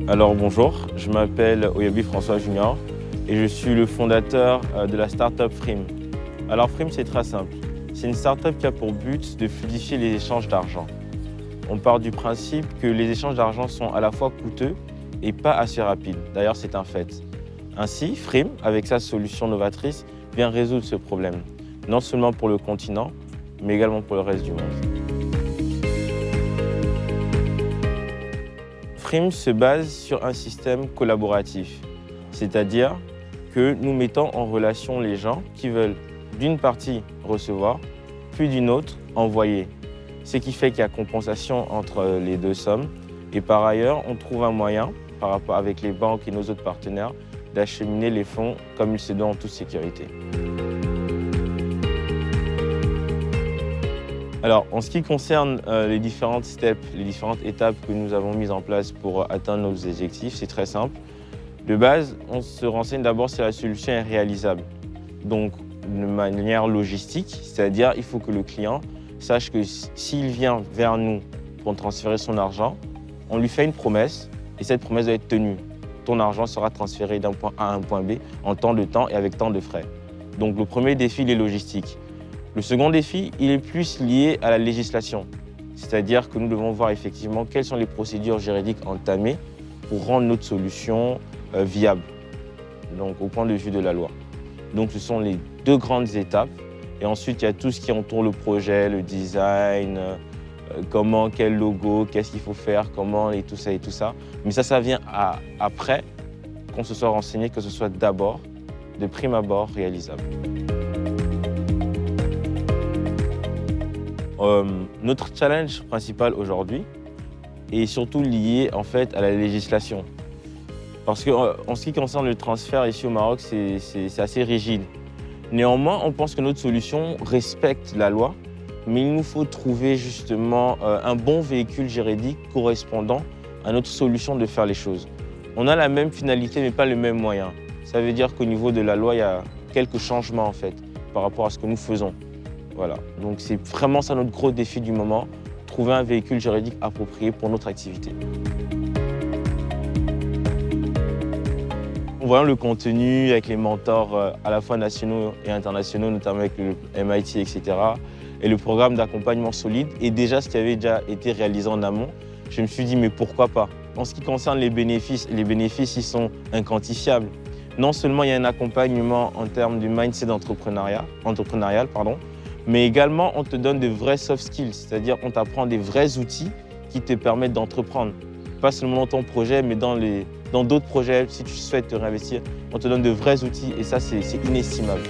Alors bonjour, je m'appelle Oyabi François Junior et je suis le fondateur de la startup Frime. Alors Frime, c'est très simple. C'est une startup qui a pour but de fluidifier les échanges d'argent. On part du principe que les échanges d'argent sont à la fois coûteux et pas assez rapides. D'ailleurs, c'est un fait. Ainsi, Frime, avec sa solution novatrice, vient résoudre ce problème, non seulement pour le continent, mais également pour le reste du monde. Frime se base sur un système collaboratif, c'est-à-dire que nous mettons en relation les gens qui veulent d'une partie recevoir, puis d'une autre envoyer. Ce qui fait qu'il y a compensation entre les deux sommes. Et par ailleurs, on trouve un moyen, par rapport avec les banques et nos autres partenaires, d'acheminer les fonds comme il se doit en toute sécurité. Alors, en ce qui concerne les différentes steps, les différentes étapes que nous avons mises en place pour atteindre nos objectifs, c'est très simple. De base, on se renseigne d'abord si la solution est réalisable. Donc, de manière logistique, c'est-à-dire il faut que le client sache que s'il vient vers nous pour transférer son argent, on lui fait une promesse et cette promesse doit être tenue. Ton argent sera transféré d'un point A à un point B en tant de temps et avec tant de frais. Donc, le premier défi, il est logistique. Le second défi, il est plus lié à la législation, c'est-à-dire que nous devons voir effectivement quelles sont les procédures juridiques entamées pour rendre notre solution viable, donc au point de vue de la loi. Donc ce sont les deux grandes étapes. Et ensuite, il y a tout ce qui entoure le projet, le design, comment, quel logo, qu'est-ce qu'il faut faire, comment et tout ça. Mais ça vient après qu'on se soit renseigné, que ce soit d'abord, de prime abord, réalisable. Notre challenge principal aujourd'hui est surtout lié en fait à la législation. Parce qu'en ce qui concerne le transfert ici au Maroc, c'est assez rigide. Néanmoins, on pense que notre solution respecte la loi, mais il nous faut trouver justement un bon véhicule juridique correspondant à notre solution de faire les choses. On a la même finalité, mais pas le même moyen. Ça veut dire qu'au niveau de la loi, il y a quelques changements en fait par rapport à ce que nous faisons. Voilà, donc c'est vraiment ça notre gros défi du moment, trouver un véhicule juridique approprié pour notre activité. En voyant le contenu avec les mentors à la fois nationaux et internationaux, notamment avec le MIT, etc., et le programme d'accompagnement solide, et déjà ce qui avait déjà été réalisé en amont, je me suis dit mais pourquoi pas? En ce qui concerne les bénéfices ils sont inquantifiables. Non seulement il y a un accompagnement en termes du mindset entrepreneurial, mais également on te donne de vrais soft skills, c'est-à-dire on t'apprend des vrais outils qui te permettent d'entreprendre. Pas seulement dans ton projet, mais dans d'autres projets, si tu souhaites te réinvestir, on te donne de vrais outils et ça, c'est inestimable.